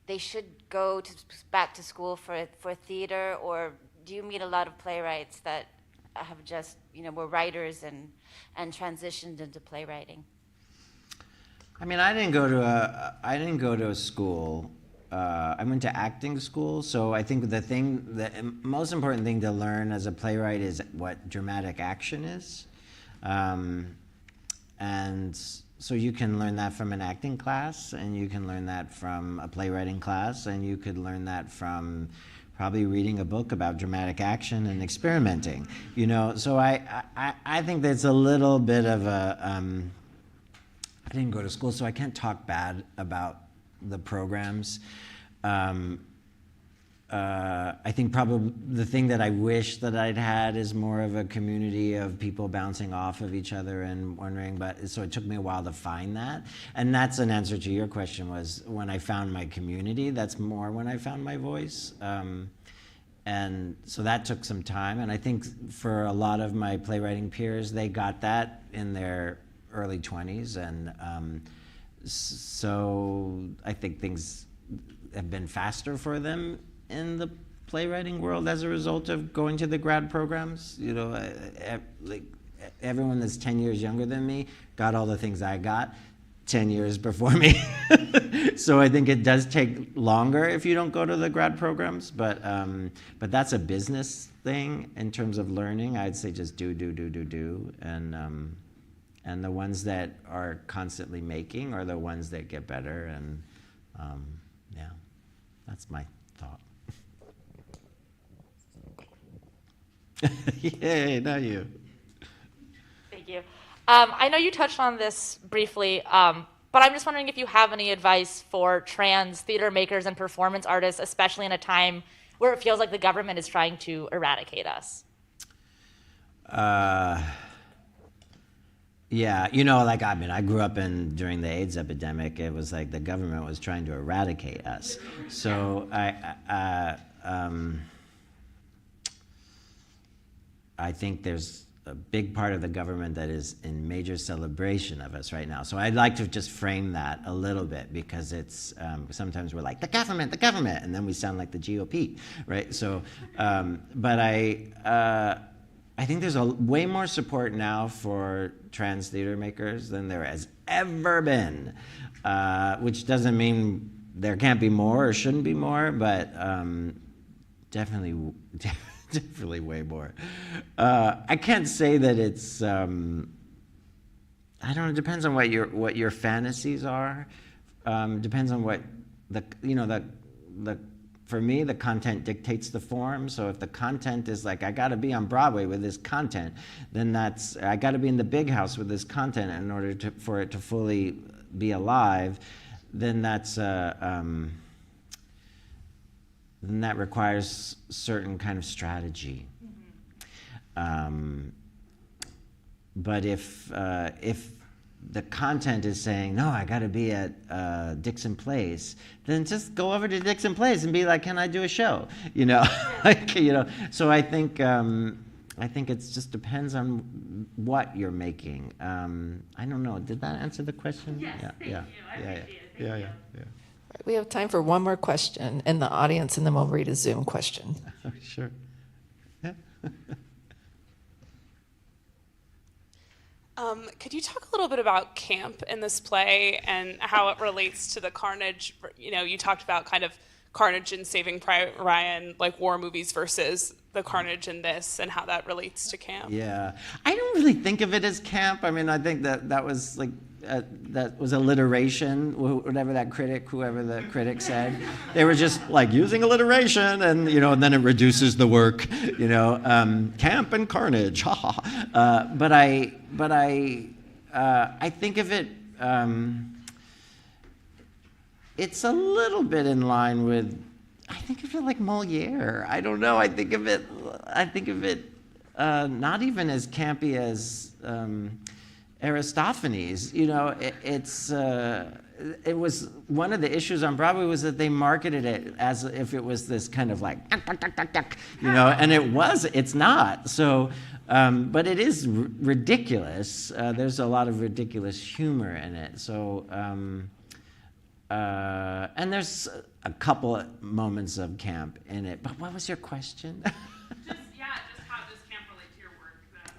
they should go back to school for theater, or do you meet a lot of playwrights that have just, you know, were writers and transitioned into playwriting? I mean, I didn't go to a school. I went to acting school, so I think the most important thing to learn as a playwright is what dramatic action is, and so you can learn that from an acting class, and you can learn that from a playwriting class, and you could learn that from probably reading a book about dramatic action and experimenting. You know, so I think there's a little bit of a. I didn't go to school, so I can't talk bad about the programs. I think probably the thing that I wish that I'd had is more of a community of people bouncing off of each other and wondering, but so it took me a while to find that. And that's an answer to your question, was when I found my community, that's more when I found my voice. And so that took some time. And I think for a lot of my playwriting peers, they got that in their early 20s. And so I think things have been faster for them in the playwriting world as a result of going to the grad programs. You know, like everyone that's 10 years younger than me got all the things I got 10 years before me. So I think it does take longer if you don't go to the grad programs, but that's a business thing in terms of learning. I'd say just do, and the ones that are constantly making are the ones that get better, and yeah, that's my thought. Yay, not you. Thank you. I know you touched on this briefly, but I'm just wondering if you have any advice for trans theater makers and performance artists, especially in a time where it feels like the government is trying to eradicate us. Yeah, you know, like, I mean, I grew up during the AIDS epidemic. It was like the government was trying to eradicate us. So I think there's a big part of the government that is in major celebration of us right now. So I'd like to just frame that a little bit, because it's sometimes we're like, the government, and then we sound like the GOP, right? So, but I think there's way more support now for trans theater makers than there has ever been, which doesn't mean there can't be more or shouldn't be more, but definitely way more. I can't say that it's. I don't know. It depends on what your fantasies are. Depends on what the. For me, the content dictates the form. So if the content is like, I got to be on Broadway with this content, then I got to be in the big house with this content in order for it to fully be alive. Then that's then that requires certain kind of strategy. But if the content is saying, no, I got to be at Dixon Place, then just go over to Dixon Place and be like, can I do a show? You know, like, you know. So I think it just depends on what you're making. I don't know. Did that answer the question? Yes, Yeah, thank yeah, you. I yeah, appreciate it. Thank yeah, you. yeah, yeah. We have time for one more question in the audience, and then we'll read a Zoom question. Oh, sure. Yeah. Could you talk a little bit about camp in this play and how it relates to the carnage? You know, you talked about kind of carnage in Saving Private Ryan, like war movies versus the carnage in this, and how that relates to camp. Yeah, I don't really think of it as camp. I mean, I think that was like that was alliteration. Whoever the critic said, they were just like using alliteration, and and then it reduces the work. Camp and carnage, ha ha. But I think of it. It's a little bit in line with. I think of it like Molière. I don't know. I think of it not even as campy as Aristophanes. It was one of the issues on Broadway was that they marketed it as if it was this kind of like, and it's not. So, but it is ridiculous. There's a lot of ridiculous humor in it. So, and there's a couple moments of camp in it. But what was your question? Just how does camp relate to your work then?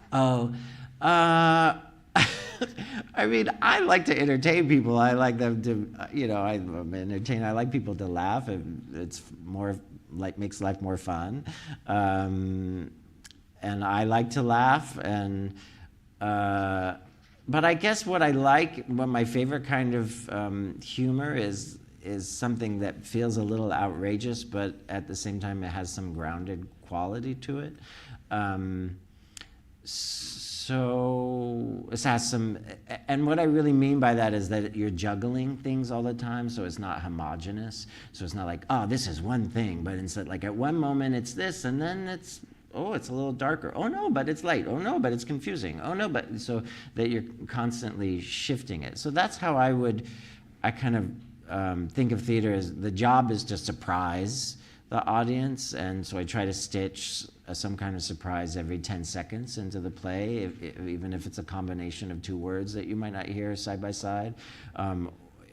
I mean, I like to entertain people. I like them to, I'm entertained. I like people to laugh. It's more like makes life more fun. And I like to laugh. And but I guess what my favorite kind of humor is something that feels a little outrageous, but at the same time it has some grounded quality to it. So it has some, and what I really mean by that is that you're juggling things all the time, so it's not homogeneous. So it's not like, oh, this is one thing, but instead, like at one moment it's this, and then it's a little darker. Oh no, but it's light. Oh no, but it's confusing. Oh no, but so that you're constantly shifting it. So that's how I kind of think of theater as the job is to surprise the audience, and so I try to stitch some kind of surprise every 10 seconds into the play, even if it's a combination of two words that you might not hear side by side.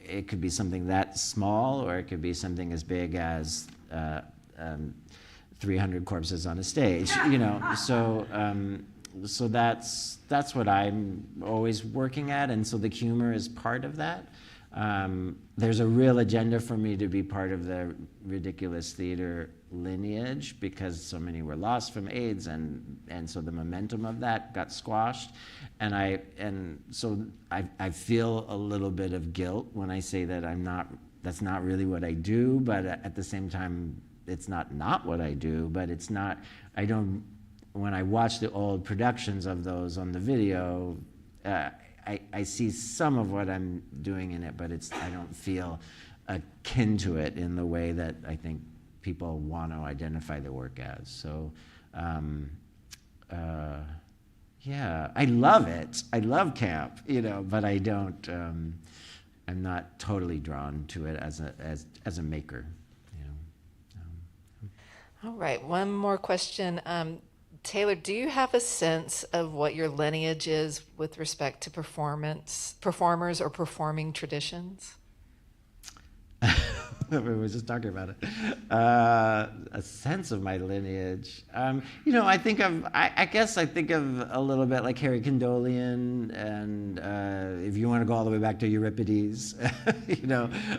It could be something that small, or it could be something as big as 300 corpses on a stage. So that's what I'm always working at, and so the humor is part of that. There's a real agenda for me to be part of the ridiculous theater lineage because so many were lost from AIDS, and so the momentum of that got squashed, and so I feel a little bit of guilt when I say that that's not really what I do, but at the same time it's not what I do, but it's not. When I watch the old productions of those on the video. I see some of what I'm doing in it, but I don't feel akin to it in the way that I think people want to identify the work as. So, I love it. I love camp, but I don't. I'm not totally drawn to it as a maker. All right, one more question. Taylor, do you have a sense of what your lineage is with respect to performers or performing traditions? We were just talking about it. A sense of my lineage. I guess I think of a little bit like Harry Condolian, and if you want to go all the way back to Euripides,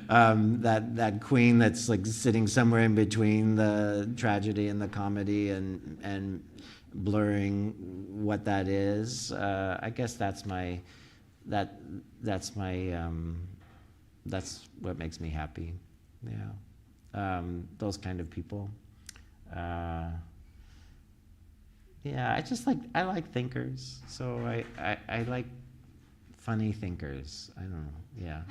that queen that's like sitting somewhere in between the tragedy and the comedy, and blurring what that is. I guess that's what makes me happy. Yeah, those kind of people. I like thinkers. So I like funny thinkers. I don't know. Yeah,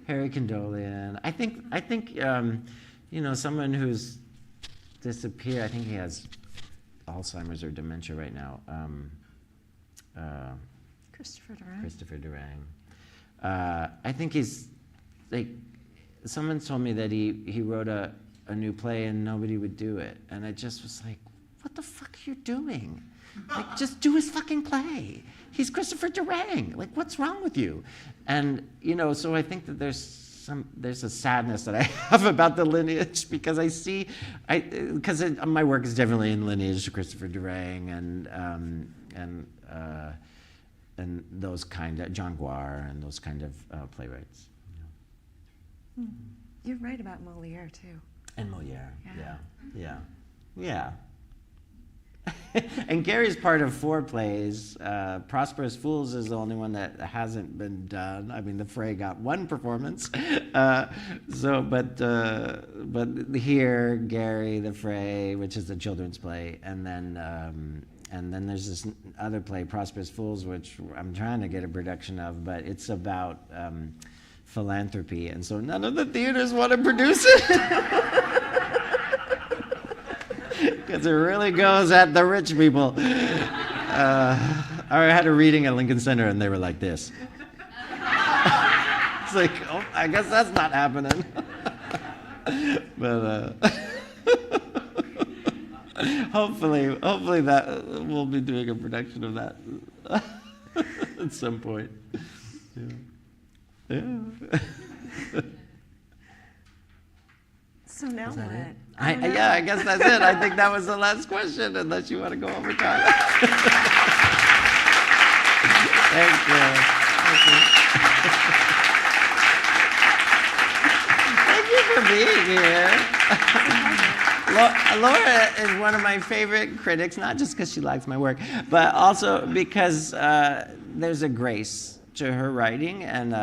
Harry Condolian. I think someone who's disappeared. I think he has Alzheimer's or dementia right now. Christopher Durang. Christopher Durang. I think he's like, someone told me that he wrote a new play and nobody would do it, and I just was like, what the fuck are you doing? Like, just do his fucking play. He's Christopher Durang. Like, what's wrong with you? And so I think that there's a sadness that I have about the lineage, because my work is definitely in lineage to Christopher Durang and those kind of John Guare and those kind of playwrights. You're right about Moliere too. And Moliere, yeah. And Gary's part of 4 plays. Prosperous Fools is the only one that hasn't been done. I mean, The Fray got 1 performance. But here, Gary, The Fray, which is the children's play, and then there's this other play, Prosperous Fools, which I'm trying to get a production of, but it's about philanthropy, and so none of the theaters want to produce it. Because it really goes at the rich people. I had a reading at Lincoln Center, and they were like this. It's like, oh, I guess that's not happening. But hopefully that we'll be doing a production of that at some point. Yeah. So now what? I guess that's it. I think that was the last question, unless you want to go over time. Thank you. Thank you for being here. Laura is one of my favorite critics, not just because she likes my work, but also because there's a grace to her writing, and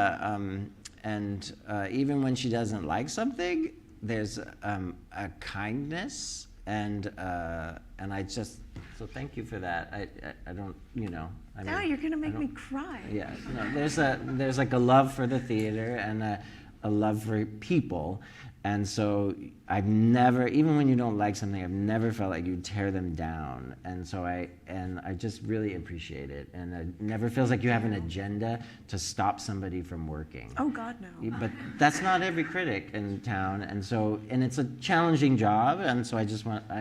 even when she doesn't like something, there's a kindness, and I just, so thank you for that. I don't, I Now mean, you're gonna make me cry. yeah, there's like a love for the theater and a love for people, and so I've never, even when you don't like something, I've never felt like you tear them down, and so I just really appreciate it, and it never feels like you have an agenda to stop somebody from working. Oh God, no. But that's not every critic in town, and it's a challenging job, and so I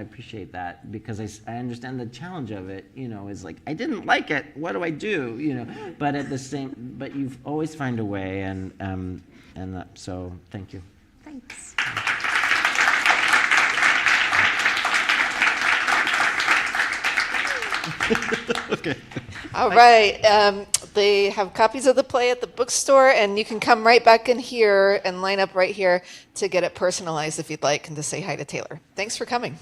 appreciate that, because I understand the challenge of it, is like, I didn't like it, what do I do, but but you always find a way, and so thank you. Thanks. Okay. All right. They have copies of the play at the bookstore, and you can come right back in here and line up right here to get it personalized if you'd like, and to say hi to Taylor. Thanks for coming.